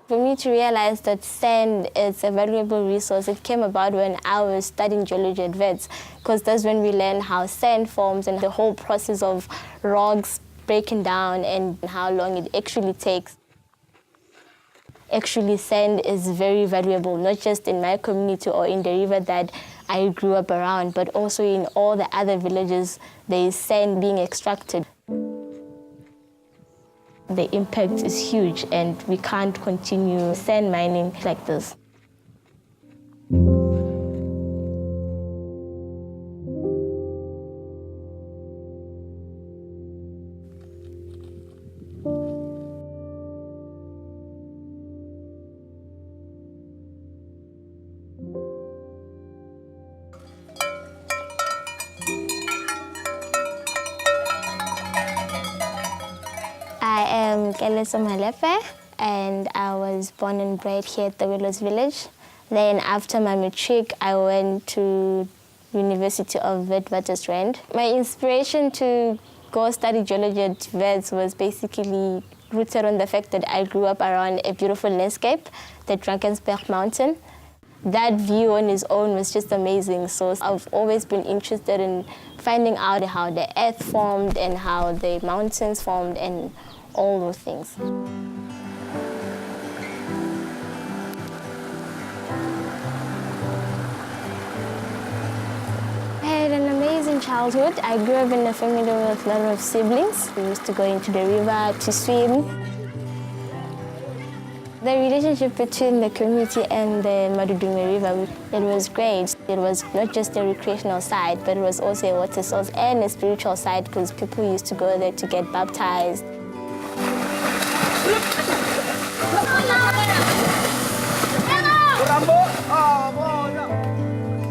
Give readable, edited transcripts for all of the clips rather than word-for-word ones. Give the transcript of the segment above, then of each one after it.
For me to realize that sand is a valuable resource, it came about when I was studying geology at VETS, because that's when we learn how sand forms and the whole process of rocks breaking down and how long it actually takes. Actually, sand is very valuable, not just in my community or in the river that I grew up around, but also in all the other villages, there is sand being extracted. The impact is huge and we can't continue sand mining like this. I am K2C and I was born and bred here at the Willows Village. Then after my matric, I went to University of Witwatersrand. My inspiration to go study geology at VETS was basically rooted on the fact that I grew up around a beautiful landscape, the Drakensberg Mountain. That view on its own was just amazing. So I've always been interested in finding out how the earth formed and how the mountains formed and all those things. I had an amazing childhood. I grew up in a family with a lot of siblings. We used to go into the river to swim. The relationship between the community and the Madudume River, it was great. It was not just a recreational site, but it was also a water source and a spiritual site because people used to go there to get baptized.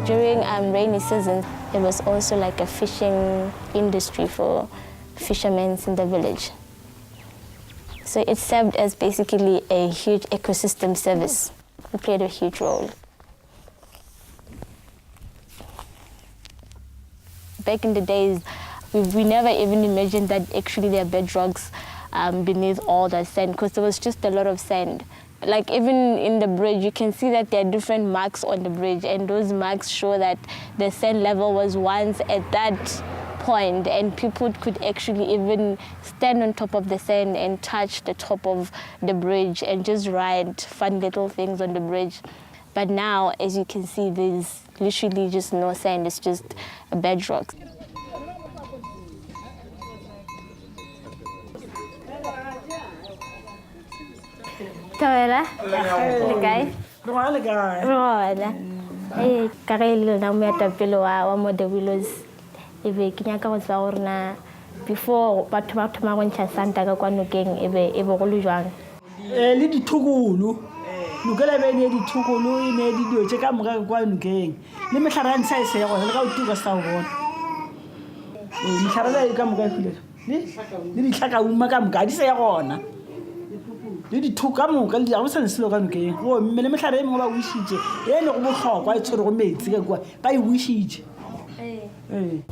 During rainy season, it was also like a fishing industry for fishermen in the village. So it served as basically a huge ecosystem service. It played a huge role. Back in the days, we never even imagined that actually there are bedrocks beneath all that sand, because there was just a lot of sand. Like even in the bridge, you can see that there are different marks on the bridge, and those marks show that the sand level was once at that point, and people could actually even stand on top of the sand and touch the top of the bridge and just ride fun little things on the bridge. But now, as you can see, there's literally just no sand, it's just a bedrock. Tawela, legay. Roda. Karelo na meta pelo wa mo de Willows. Ebe kinya ka go na before batho ba thoma go ntsha santa ka kwa nokeng ebe go lujwang. Le dithukulu. Lokela be ne dithukulu ne di dio tse ka moka kwa nokeng. Le metlhara ntsa e se go le ka o tuka sa go bona. Metlhara e ka moka e file. Le ditlhaka uma ka moka di se ya gona. Le dithuka moka le go sene selo ka nokeng. Go mme le metlhara e mengwe ba wishitse. E ne go botlhokwa e tshwere go metsi ka kwa ba e wishitse.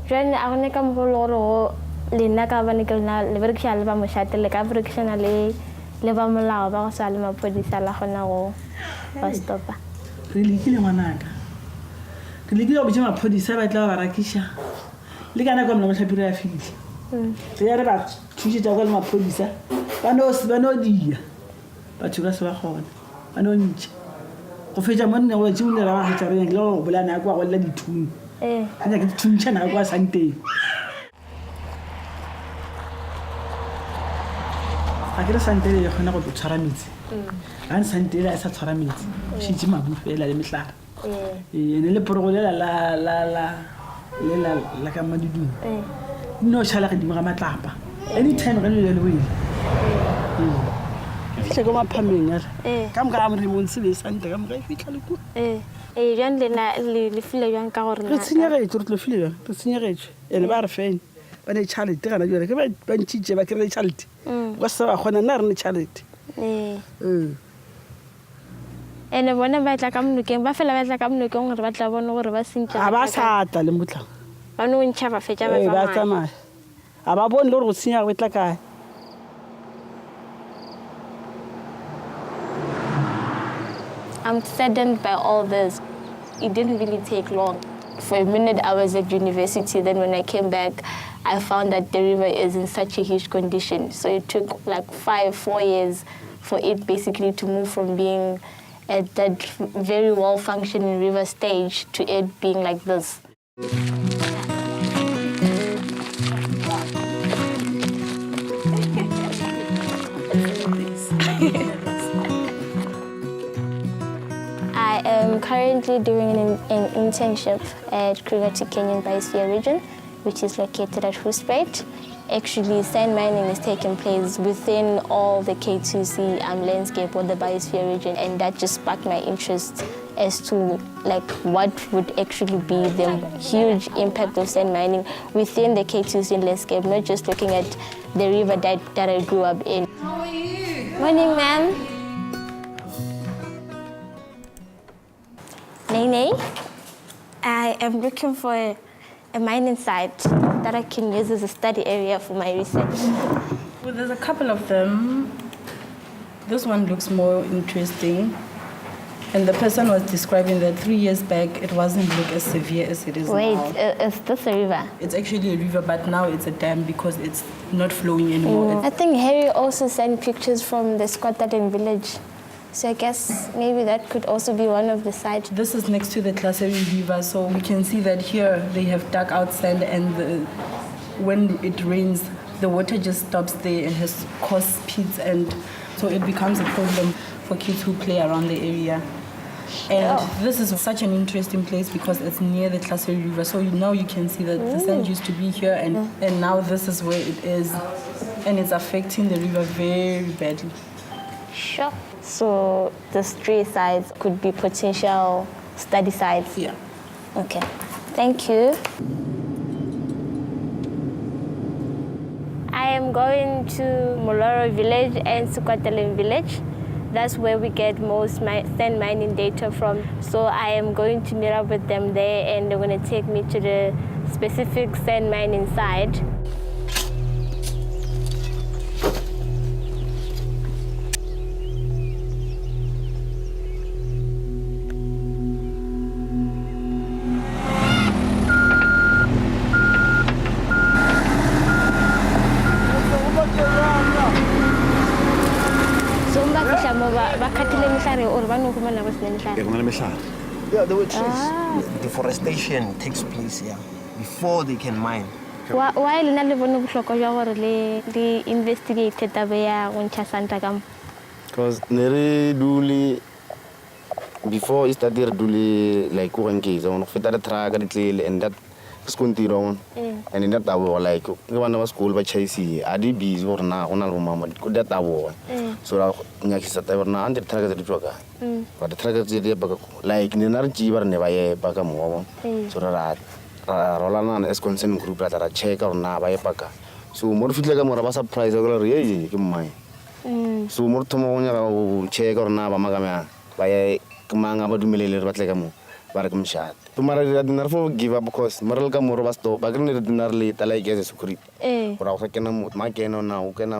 Jwale a gone ka mogoloro le nna ka bane ke lena le berekisa le ba mošate le ka berekisana le ba molao ba go sa le maphodisa la gona go ba stopa. Re lekile ngwanaka. ke le ke go bitsa maphodisa ba tla ba rakisha le kana kwa mona motlhapiro ya fitlhe re ya re ba thušetša kwa le maphodisa ba no dia batho ka se ba kgona ba no ntšha go fetša monna go tse monna ra ba fetša re nyakile go bolana ya kwa go lela dithuni ke nyake dithuntšhana kwa santeng ga ke re santele e kgona go tshwara metsi ga ne santele a sa tshwara metsi šitše mabu fela le metlhara ene le porogo lela la ka madudung no tšhala godimo ga matlapa anytime ge le le wele fitlhe ko maphameng are ka moka ga moremontse le sante ka moka e fitlha le kua jang le file jang ka gore re tshenyegetse re tlo file jang re tshenyegetse ene ba re fene ba ne tšhalete gana jone ke ba ntšhitše ba kry-le tšhalete kwa se ba kgona nna re ne tšhalete ene bona ba tla ka monokeng ba fela ba tla ka monokeng gore ba tla bone gore ba sentša ga ba sa tla le motlang ba no ntšha ba fetša ba tsamaya ga ba bone le gore go senyega go e tla kae I'm saddened by all this. It didn't really take long. For a minute, I was at university. Then when I came back, I found that the river is in such a huge condition. So it took like 4 years for it basically to move from being at that very well-functioning river stage to it being like this. I am currently doing an internship at Kruger Biosphere Region, which is located at Housepet. Actually, sand mining is taking place within all the K2C landscape or the Biosphere Region, and that just sparked my interest as to like what would actually be the huge impact of sand mining within the K2C landscape, not just looking at the river that I grew up in. How are you? Morning, ma'am. Nene, I am looking for a mining site that I can use as a study area for my research. Well, there's a couple of them. This one looks more interesting. And the person was describing that 3 years back, it wasn't look as severe as it is now. Wait, is this a river? It's actually a river, but now it's a dam because it's not flowing anymore. I think Harry also sent pictures from the Scotland village. So I guess maybe that could also be one of the sites. This is next to the Klaseri River, so we can see that here they have dug out sand, and when it rains, the water just stops there and has caused pits, and so it becomes a problem for kids who play around the area. And this is such an interesting place because it's near the Klaseri River, so now you can see that the sand used to be here, and now this is where it is, and it's affecting the river very badly. Sure. So the 3 sites could be potential study sites? Yeah. Okay. Thank you. I am going to Moloro village and Sukwateleng village. That's where we get most sand mining data from. So I am going to meet up with them there, and they're going to take me to the specific sand mining site. Yeah, there were trees. Deforestation takes place here before they can mine. Why le na le bone bohlokwa jwa gore le investigate taba ya go ntsha santa kam? Because nere duli before it started duli like go engage on feta the track at the and that is continue and in that hour like one of school by chasey adi busy or na ona lo mama could that hour so nyaki sa ta na under track the proga but the track the baka like ni nar jibar ne baye baka mo so ra rolana as concern group ra check or na baye baka so more fit like more ba surprise go re ke mai so more to mo nya check or na ba magama baye kemanga ba dumelele re batle ka mo ba re ke mshat tumara re dinar fo give up because maral ka mo ba sto ba gre dinar le tala ke se sukuri ora o kena mo ma kena na o kena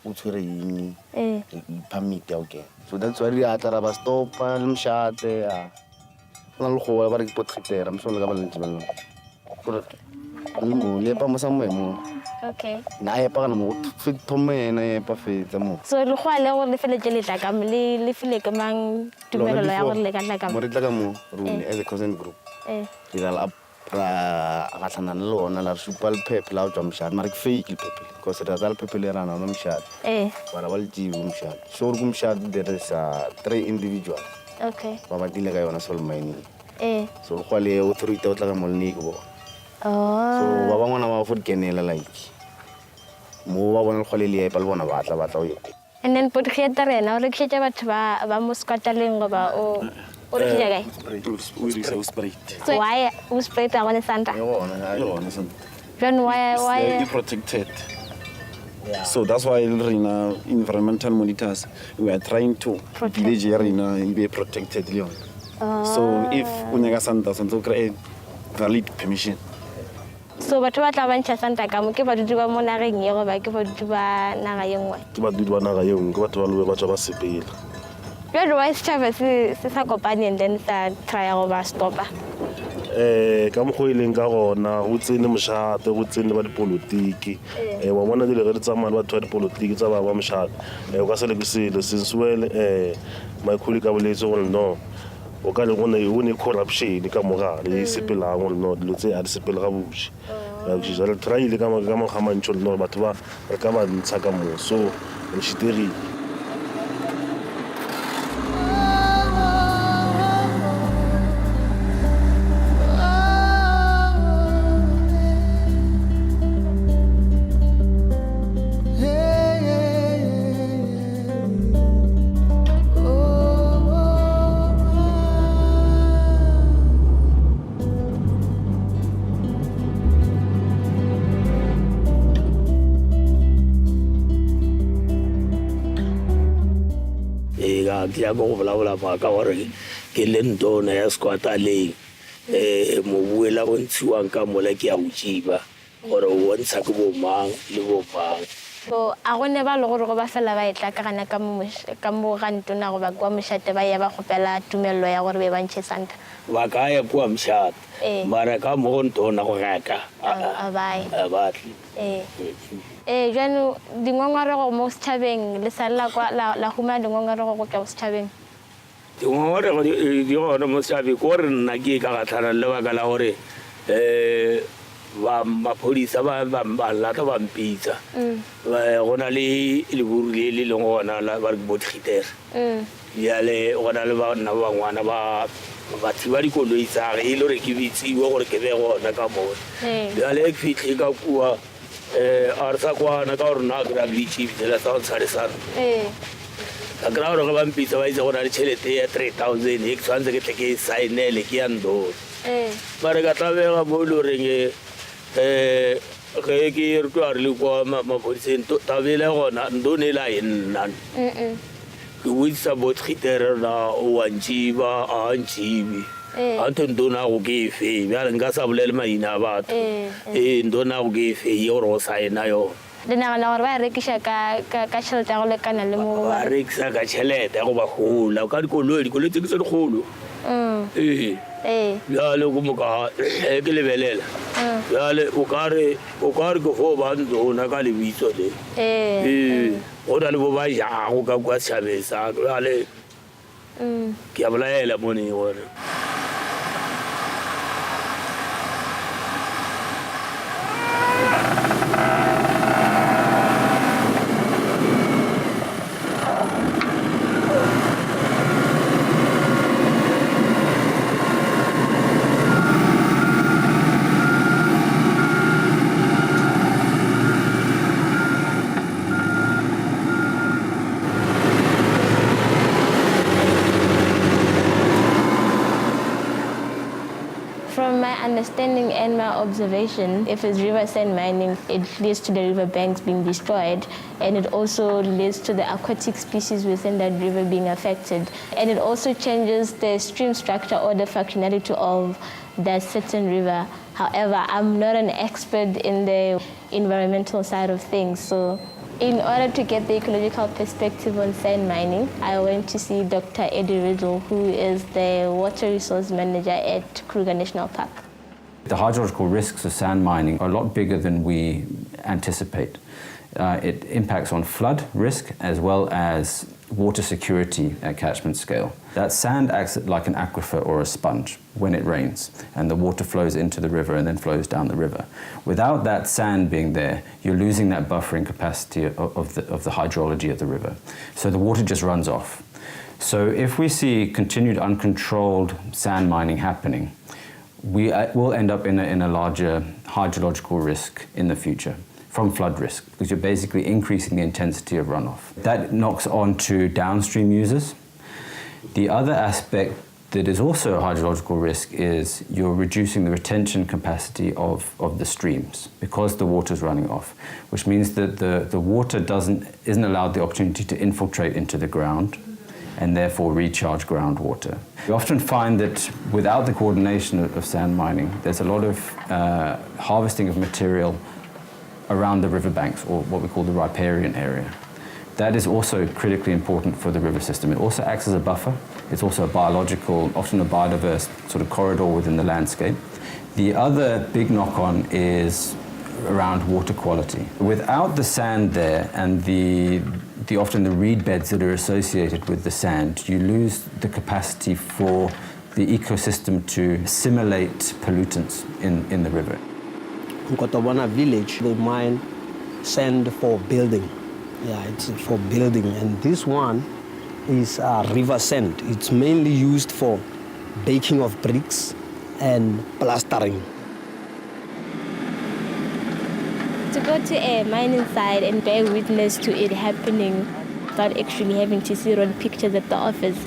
o tshwere yini permit ya okay so that's why we atara ba sto pa mshat na le go ba re ke potritera mo sone ka ba lentse ba lona gore mo le pa mo sa mo Okay. na e pa kana mo fit thomena e pa fetsa mo So le go le gore le fele le tla ka le fele ka mang tumelelo ya gore le ka tla ka mo re tla ka mo rune as a consent group ke la pra ga tlana le lona la super pep la tswa mshat mara ke fake pep because the real pep le rana no mshat bara ba le tsi mshat so re mshat there is 3 individuals Okay. ba ba dile ka yona sol mining so go le authority o tla ka mo le go so ba bangwe na ba food kenela like mo ba bona go le le pa le bona ba tla o And then put here Rena re khetse batho ba mo skataleng go ba o re khetse gae we spray so why we spray ta gone santa then why you protected. So that's why Rena environmental monitors we are trying to village Rena be protected leon. So if unega santa so create valid permission. So batho ba tla bantšha santa ka mo ke badudi ba mo nageng ye go ba ke badudi ba naga ye nngwe ke badudi ba naga ye nngwe ke batho ba lobe ba tswa ba sepela jwale wa setšhaba se sa kopane and then sa try go ba stopa ka mokgwa ileng ka gona go tsene mošate go tsene ba dipolotiki wa bona dile ge di tsamaya le batho ba dipolotiki tsa ba mošate o ka se le ke selo since well my colleague ka boletse gore no o ka le gone o ne corruption ka mogare e sepelang gore no dilo tse a di sepele ga botse jalo try ile ka mogamantšho le no batho ba re ka ba ntsha ka mo so re šiterile ya go bola ba ka gore ke le ndona ya squata le mo buela go ntshiwang ka mola ke ya go tsiba gore o ntsha ke bo mang le bo mang so a gone ba le gore go ba fela ba etla ka gana ka mo gantona go ba kwa mošate ba ya ba gopela tumello ya gore be bantšhe santa ba ka ya kwa mošate mara ka mo ntona go reka a bai batli jano dingongorego mo setšhabeng le sala kwa la huma dingongorego go tla mo setšhabeng dingongorego di gona mo setšhabeng ko re nna ke ka gatlhana le baka la gore maphodisa ba lata ba mpitsa go na le leburu le le leng gona ba re botritera jale go na le bana ba bangwana ba thiba dikoloi tsage e le gore ke bitsiwe gore ke be gona ka mone jale ke fitlhe ka kua a re sa kwana ka gore na kry-a bleachibitela sa go tshwadisana ka kry-a gore ge ba mpitsa ba itse go na le tšhelete ya 3,000 e ke tshwanetse ke tle ke e saenele ke ya ndone mare ka tlabega mo e le goreng ge ke re tlo a re le kwa mapodiseng tabele gona ndone e la e nnane ke botsisa botgitere na o a ntsiba a ntsibe a ntho ndona go ke efe bjale nka sa bolele maina a batho ndona go ke efe ye gore go saena yona le nagana gore ba rekiša ka tšhelete ya go lekana le mo ba rekisa ka tšhelete ya go ba gola ka dikoloi tse ke tse dikgolo bjale ko moka ke lebelela bjale o kare ke fo ba ndona ka lebitso le go na le bo ba jago ka kwa setšhabeng sa bjale ke a bolaela mone gore understanding and my observation, if it's river sand mining, it leads to the river banks being destroyed, and it also leads to the aquatic species within that river being affected. And it also changes the stream structure or the functionality of that certain river. However, I'm not an expert in the environmental side of things, so In order to get the ecological perspective on sand mining, I went to see Dr. Eddie Riddle, who is the water resource manager at Kruger National Park. The hydrological risks of sand mining are a lot bigger than we anticipate. It impacts on flood risk as well as water security at catchment scale. That sand acts like an aquifer or a sponge when it rains, and the water flows into the river and then flows down the river. Without that sand being there, you're losing that buffering capacity of the hydrology of the river. So the water just runs off. So if we see continued uncontrolled sand mining happening, we will end up in a larger hydrological risk in the future from flood risk, because you're basically increasing the intensity of runoff. That knocks on to downstream users. The other aspect that is also a hydrological risk is you're reducing the retention capacity of the streams because the water's running off, which means that the water isn't allowed the opportunity to infiltrate into the ground and therefore recharge groundwater. We often find that without the coordination of sand mining, there's a lot of harvesting of material around the riverbanks, or what we call the riparian area. That is also critically important for the river system. It also acts as a buffer. It's also a biological, often a biodiverse sort of corridor within the landscape. The other big knock-on is around water quality. Without the sand there and often the reed beds that are associated with the sand, you lose the capacity for the ecosystem to assimilate pollutants in the river. In Kotabana village, they mine sand for building. Yeah, it's for building. And this one is river sand. It's mainly used for baking of bricks and plastering. To go to a mining site and bear witness to it happening without actually having to see it on pictures at the office,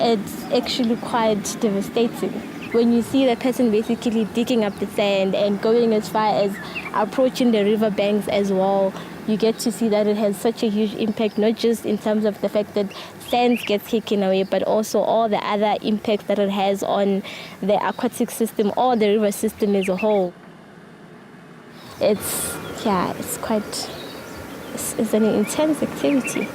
it's actually quite devastating. When you see the person basically digging up the sand and going as far as approaching the river banks as well, you get to see that it has such a huge impact, not just in terms of the fact that sand gets taken away, but also all the other impacts that it has on the aquatic system or the river system as a whole. It's an intense activity.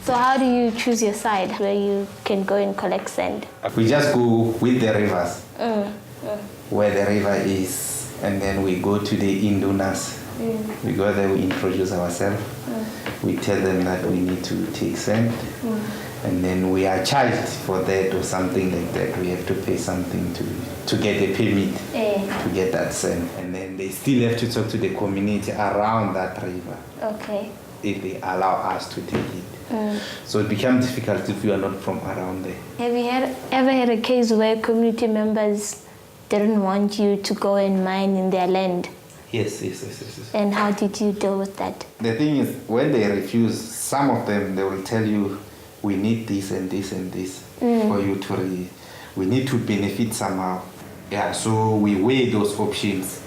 So how do you choose your side where you can go and collect sand? We just go with the rivers, where the river is, and then we go to the indonors. We go there, we introduce ourselves. We tell them that we need to take sand, and then we are charged for that or something like that. We have to pay something to get a permit to get that sand, and then they still have to talk to the community around that river. Okay. If they allow us to take it. So it becomes difficult if you are not from around there. Have you ever had a case where community members didn't want you to go and mine in their land? Yes. And how did you deal with that? The thing is, when they refuse, some of them, they will tell you, we need this and this and this for you to, we need to benefit somehow. Yeah, so we weigh those options.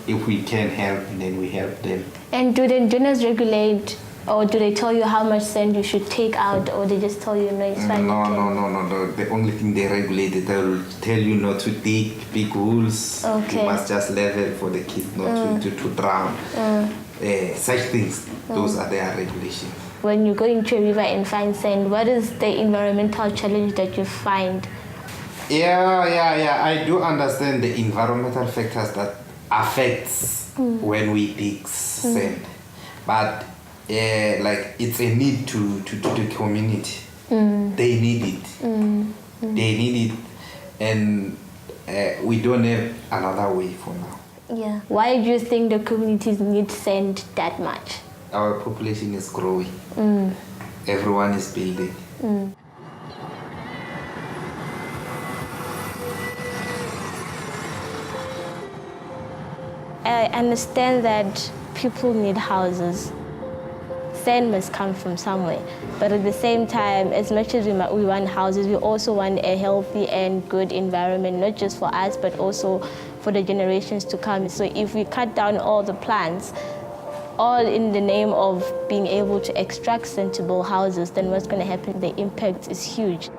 If we can help, then we help them. And do the donors regulate, or do they tell you how much sand you should take out, or they just tell you, no, it's fine? No. The only thing they regulate is they will tell you not to dig big holes. Okay. You must just level for the kids not to drown. Such things, those are their regulations. When you go into a river and find sand, what is the environmental challenge that you find? Yeah, I do understand the environmental factors that affects when we dig sand. But like it's a need to the community. They need it. They need it, and we don't have another way for now. Yeah. Why do you think the communities need sand that much? Our population is growing. Everyone is building. I understand that people need houses. Sand must come from somewhere. But at the same time, as much as we want houses, we also want a healthy and good environment, not just for us, but also for the generations to come. So if we cut down all the plants, all in the name of being able to extract sensible houses, then what's going to happen? The impact is huge.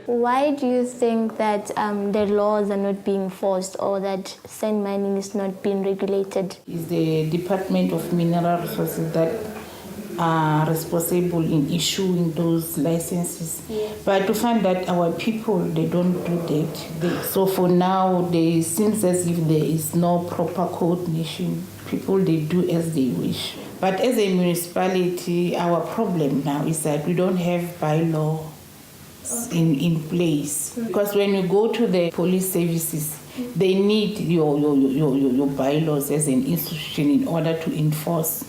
Why do you think that the laws are not being enforced or that sand mining is not being regulated? It's the Department of Mineral Resources that are responsible in issuing those licenses. Yeah. But to find that our people, they don't do that. So for now, it seems as if there is no proper coordination. People, they do as they wish. But as a municipality, our problem now is that we don't have bylaw in place. Because when you go to the police services, they need your bylaws as an institution in order to enforce.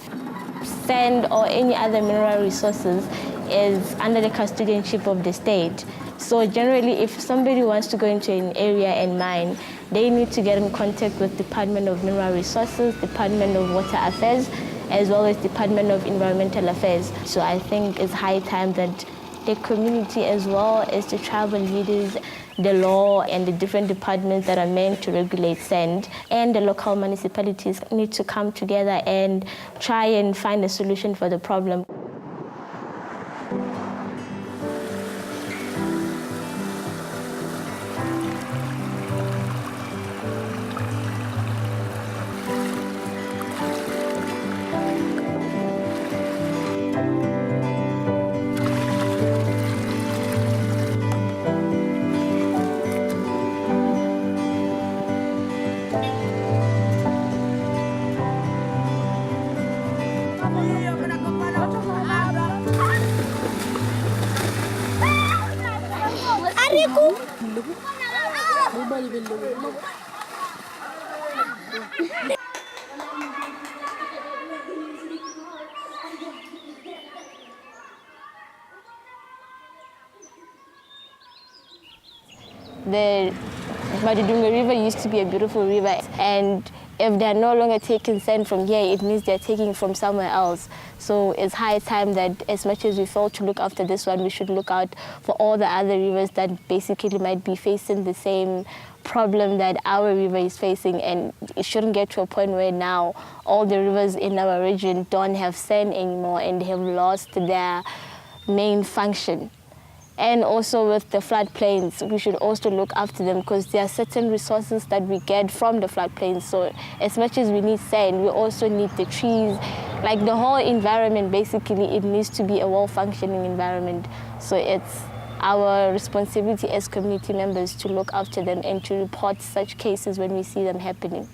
Sand or any other mineral resources is under the custodianship of the state. So generally, if somebody wants to go into an area and mine, they need to get in contact with Department of Mineral Resources, Department of Water Affairs, as well as Department of Environmental Affairs. So I think it's high time that the community, as well as the tribal leaders, the law and the different departments that are meant to regulate sand, and the local municipalities need to come together and try and find a solution for the problem. The Madidunga River used to be a beautiful river, and if they're no longer taking sand from here, it means they're taking from somewhere else. So it's high time that as much as we fail to look after this one, we should look out for all the other rivers that basically might be facing the same problem that our river is facing, and it shouldn't get to a point where now all the rivers in our region don't have sand anymore and they have lost their main function. And also with the floodplains, we should also look after them because there are certain resources that we get from the floodplains. So as much as we need sand, we also need the trees. Like the whole environment, basically, it needs to be a well-functioning environment. So it's our responsibility as community members to look after them and to report such cases when we see them happening.